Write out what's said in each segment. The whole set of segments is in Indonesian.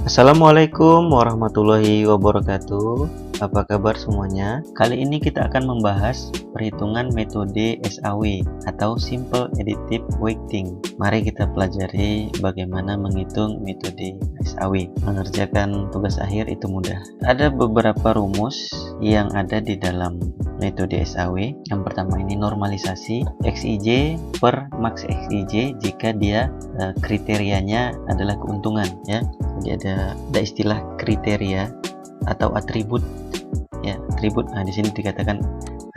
Assalamualaikum warahmatullahi wabarakatuh. Apa kabar semuanya? Kali ini kita akan membahas perhitungan metode SAW atau Simple Additive Weighting. Mari kita pelajari bagaimana menghitung metode SAW. Mengerjakan tugas akhir itu mudah. Ada beberapa rumus yang ada di dalam metode SAW. Yang pertama ini normalisasi XIJ per max XIJ jika dia kriterianya adalah keuntungan, ya. Jadi ada istilah kriteria atau atribut, ya, atribut. Nah, di sini dikatakan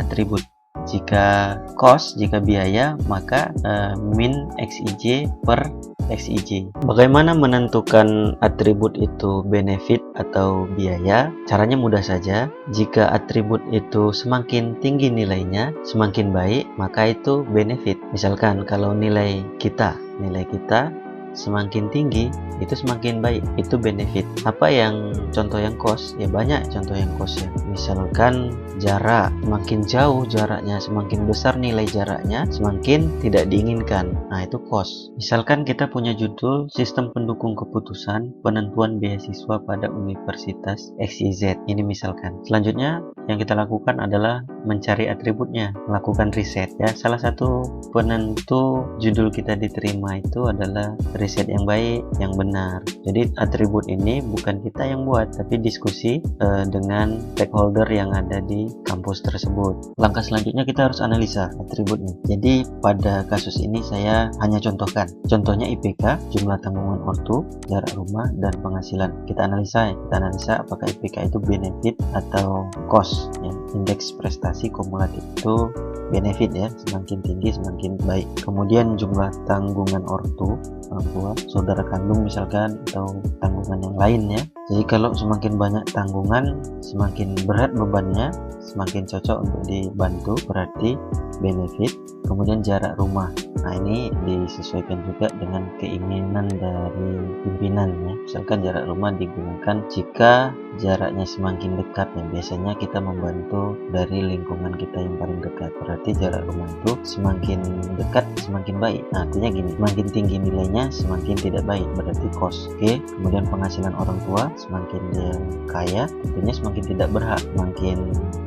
atribut. Jika cost, jika biaya, maka min XIJ per XIJ. Bagaimana menentukan atribut itu benefit atau biaya? Caranya mudah saja. Jika atribut itu semakin tinggi nilainya, semakin baik, maka itu benefit. Misalkan kalau nilai kita semakin tinggi, itu semakin baik, itu benefit. Apa yang contoh yang cost? Ya banyak contoh yang cost ya. Misalkan jarak, semakin jauh jaraknya, semakin besar nilai jaraknya, semakin tidak diinginkan. Nah, itu cost. Misalkan kita punya judul Sistem Pendukung Keputusan Penentuan Beasiswa pada Universitas XYZ. Ini misalkan. Selanjutnya yang kita lakukan adalah mencari atributnya, melakukan riset, ya. Salah satu penentu judul kita diterima itu adalah riset yang baik, yang benar. Jadi atribut ini bukan kita yang buat, tapi diskusi dengan stakeholder yang ada di kampus tersebut. Langkah selanjutnya kita harus analisa atributnya. Jadi pada kasus ini saya hanya contohkan. Contohnya IPK, jumlah tanggungan ortu, jarak rumah, dan penghasilan. Kita analisa apakah IPK itu benefit atau cost, ya. Indeks prestasi kumulatif itu benefit, ya, semakin tinggi semakin baik. Kemudian jumlah tanggungan ortu, orang tua, saudara kandung misalkan, atau tanggungan yang lainnya. Jadi kalau semakin banyak tanggungan, semakin berat bebannya, semakin cocok untuk dibantu, berarti benefit. Kemudian jarak rumah, nah ini disesuaikan juga dengan keinginan dari pimpinan, ya. Misalkan jarak rumah digunakan jika jaraknya semakin dekat, ya, biasanya kita membantu dari lingkungan kita yang paling dekat, berarti jarak rumah itu semakin dekat semakin baik. Nah, artinya gini, semakin tinggi nilainya semakin tidak baik, berarti cost. Oke. Kemudian penghasilan orang tua, semakin dia kaya tentunya semakin tidak berhak, semakin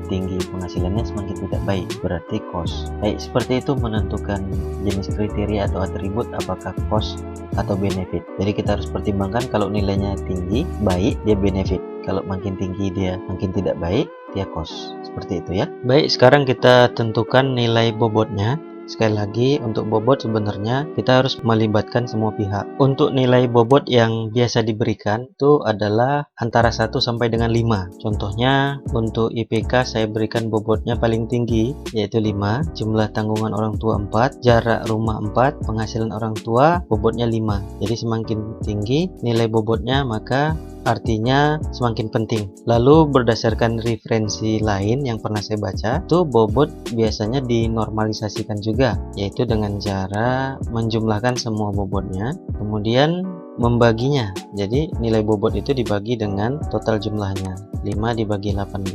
tinggi penghasilannya semakin tidak baik, berarti cost. Baik, seperti itu menentukan jenis kriteria atau atribut apakah cost atau benefit. Jadi kita harus pertimbangkan, kalau nilainya tinggi baik, dia benefit. Kalau makin tinggi dia makin tidak baik, dia cost. Seperti itu, ya. Baik, sekarang kita tentukan nilai bobotnya. Sekali lagi, untuk bobot sebenarnya kita harus melibatkan semua pihak. Untuk nilai bobot yang biasa diberikan itu adalah antara 1 sampai dengan 5. Contohnya untuk IPK saya berikan bobotnya paling tinggi yaitu 5, jumlah tanggungan orang tua 4, jarak rumah 4, penghasilan orang tua bobotnya 5. Jadi semakin tinggi nilai bobotnya, maka artinya semakin penting. Lalu berdasarkan referensi lain yang pernah saya baca, itu bobot biasanya dinormalisasikan juga, yaitu dengan cara menjumlahkan semua bobotnya, kemudian membaginya. Jadi nilai bobot itu dibagi dengan total jumlahnya. 5 dibagi 18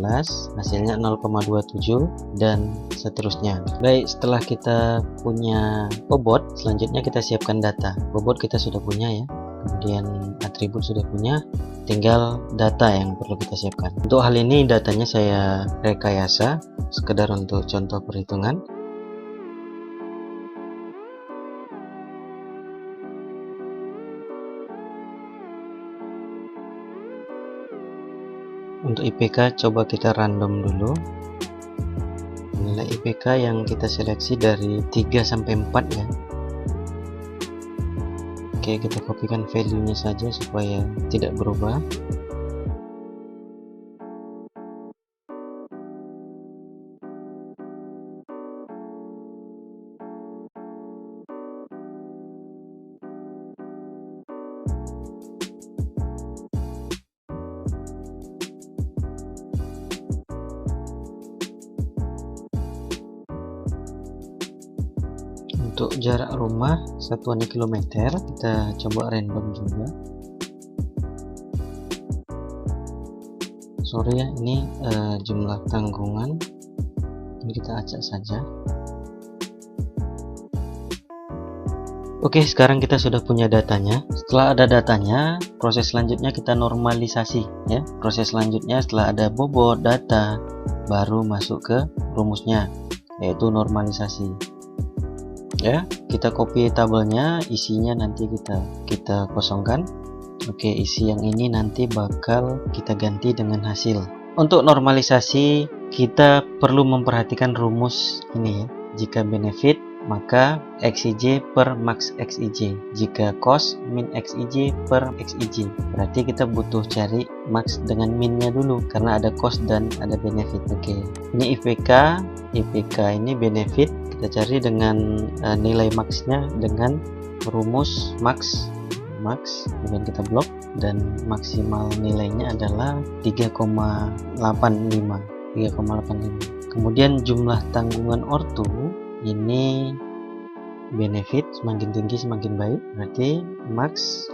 hasilnya 0,27 dan seterusnya. Baik, setelah kita punya bobot, selanjutnya kita siapkan data. Bobot kita sudah punya, ya. Kemudian atribut sudah punya, tinggal data yang perlu kita siapkan. Untuk hal ini datanya saya rekayasa sekedar untuk contoh perhitungan. Untuk IPK coba kita random dulu. Nilai IPK yang kita seleksi dari 3 sampai 4, ya. Oke, kita kopikan value-nya saja supaya tidak berubah. Untuk jarak rumah satuannya kilometer, kita coba random juga. Sorry, ya, ini jumlah tanggungan, ini kita acak saja. Oke, sekarang kita sudah punya datanya. Setelah ada datanya, proses selanjutnya kita normalisasi ya. Proses selanjutnya setelah ada bobot data, baru masuk ke rumusnya, yaitu normalisasi. Ya, kita copy tabelnya, isinya nanti kita kosongkan. Oke, isi yang ini nanti bakal kita ganti dengan hasil. Untuk normalisasi, kita perlu memperhatikan rumus ini ya. Jika benefit, maka XIJ per max XIJ. Jika cost, min XIJ per XIJ. Berarti kita butuh cari max dengan minnya dulu, karena ada cost dan ada benefit. Oke, ini IPK. IPK ini benefit. Kita cari dengan nilai maxnya dengan rumus max, kemudian kita blok, dan maksimal nilainya adalah 3,85. Kemudian jumlah tanggungan ortu ini benefit, semakin tinggi semakin baik, berarti max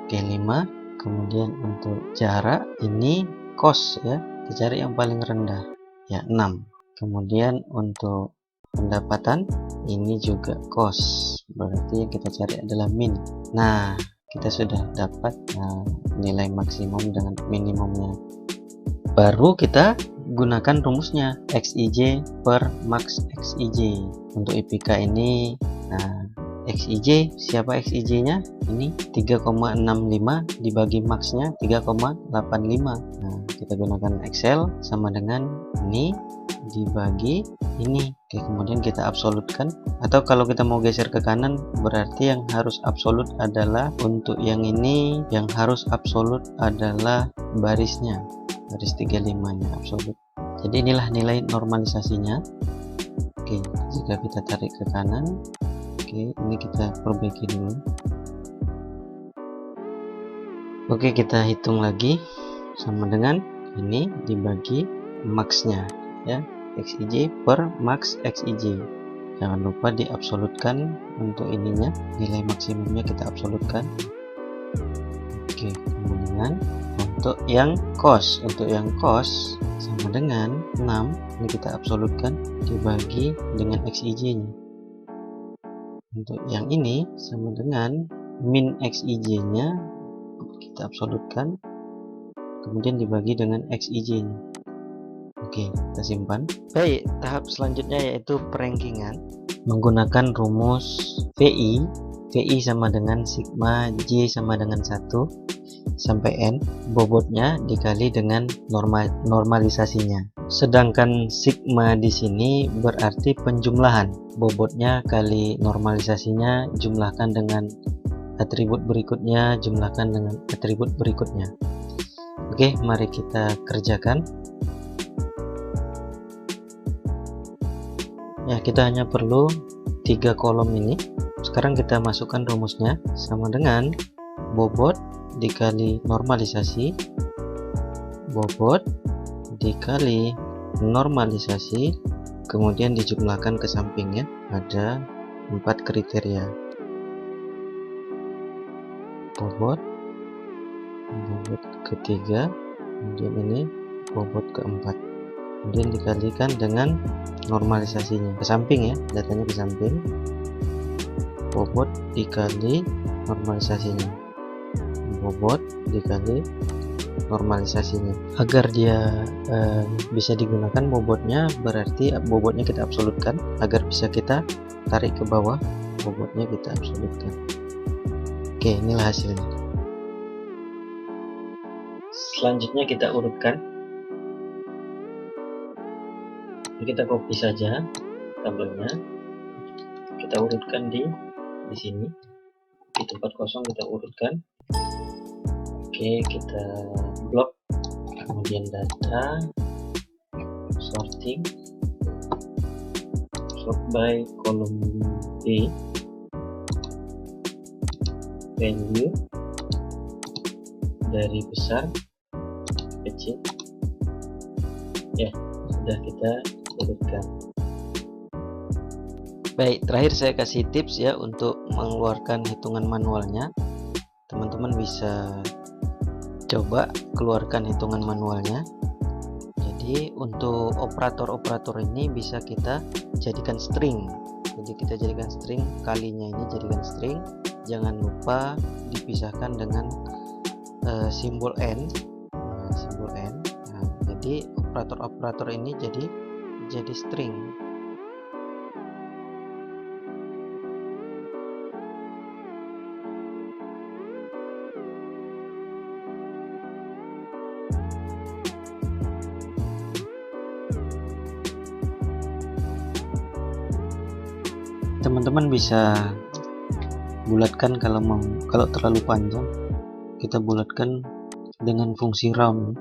ke 5. Kemudian untuk jarak ini cost ya, kita cari yang paling rendah ya 6. Kemudian untuk pendapatan ini juga cost, berarti kita cari adalah min. Nah, kita sudah dapat nilai maksimum dengan minimumnya. Baru kita gunakan rumusnya XIJ per max XIJ. Untuk IPK ini, XIJ, siapa XIJ nya? Ini 3,65 dibagi maxnya 3,85. Nah, kita gunakan Excel, sama dengan ini dibagi ini. Oke, kemudian kita absolutkan, atau kalau kita mau geser ke kanan, berarti yang harus absolut adalah untuk yang ini, yang harus absolut adalah barisnya, baris 35 nya absolut. Jadi inilah nilai normalisasinya. Oke, jika kita tarik ke kanan, oke, ini kita perbaiki dulu. Oke, kita hitung lagi, sama dengan ini dibagi maxnya ya, XIJ per max XIJ. Jangan lupa diabsolutkan untuk ininya, nilai maksimumnya kita absolutkan. Oke, kemudian untuk yang cost, sama dengan 6, ini kita absolutkan dibagi dengan XIJ nya. Untuk yang ini sama dengan min XIJ nya, kita absolutkan, kemudian dibagi dengan XIJ nya. Oke, kita simpan. Baik, tahap selanjutnya yaitu perankingan menggunakan rumus VI. VI sama dengan sigma J sama dengan 1 sampai N, bobotnya dikali dengan normalisasinya. Sedangkan sigma di sini berarti penjumlahan. Bobotnya kali normalisasinya, jumlahkan dengan atribut berikutnya, jumlahkan dengan atribut berikutnya. Oke, mari kita kerjakan. Ya, kita hanya perlu 3 kolom ini. Sekarang kita masukkan rumusnya, sama dengan bobot dikali normalisasi, bobot dikali normalisasi, kemudian dijumlahkan ke sampingnya. Ada 4 kriteria: bobot ketiga, kemudian ini bobot keempat, kemudian dikalikan dengan normalisasinya ke samping ya, datanya ke samping, bobot dikali normalisasinya, bobot dikali normalisasinya. Agar dia bisa digunakan bobotnya, berarti bobotnya kita absolutkan. Agar bisa kita tarik ke bawah, bobotnya kita absolutkan. Oke, inilah hasilnya. Selanjutnya kita urutkan. Kita copy saja tabelnya, kita urutkan di sini, di tempat kosong kita urutkan. Oke, kita blok, kemudian data, sorting, sort by kolom B, value dari besar ke kecil. Ya, sudah kita urutkan. Baik, terakhir saya kasih tips ya untuk mengeluarkan hitungan manualnya. Teman-teman bisa coba keluarkan hitungan manualnya. Jadi untuk operator-operator ini bisa kita jadikan string Jadi kita jadikan string, kalinya ini jadikan string. Jangan lupa dipisahkan dengan simbol n. Simbol n. Nah, jadi operator-operator ini jadi string. Teman-teman bisa bulatkan kalau terlalu panjang, kita bulatkan dengan fungsi round.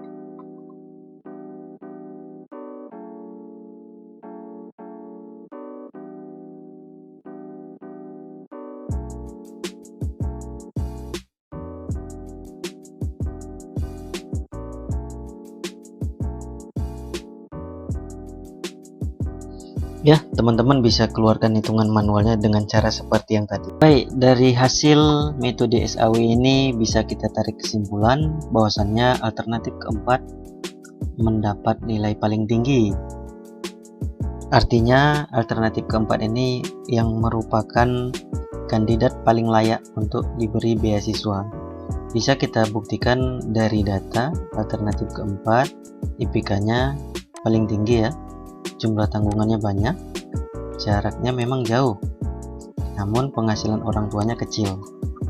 Ya, teman-teman bisa keluarkan hitungan manualnya dengan cara seperti yang tadi. Baik, dari hasil metode SAW ini bisa kita tarik kesimpulan bahwasannya alternatif keempat mendapat nilai paling tinggi. Artinya alternatif keempat ini yang merupakan kandidat paling layak untuk diberi beasiswa. Bisa kita buktikan dari data alternatif keempat, IPK-nya paling tinggi ya. Jumlah tanggungannya banyak, jaraknya memang jauh, namun penghasilan orang tuanya kecil.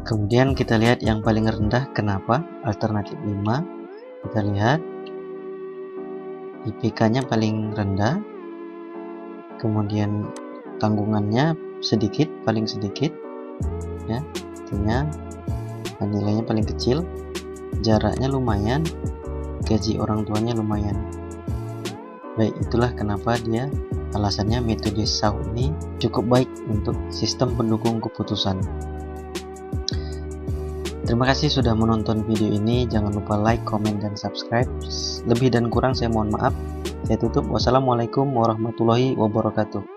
Kemudian kita lihat yang paling rendah, kenapa? Alternatif 5. Kita lihat IPK-nya paling rendah, kemudian tanggungannya sedikit, paling sedikit ya, artinya nilainya paling kecil, jaraknya lumayan, gaji orang tuanya lumayan. Baik, itulah kenapa alasannya metode SAW ini cukup baik untuk sistem pendukung keputusan. Terima kasih sudah menonton video ini. Jangan lupa like, komen, dan subscribe. Lebih dan kurang saya mohon maaf. Saya tutup. Wassalamualaikum warahmatullahi wabarakatuh.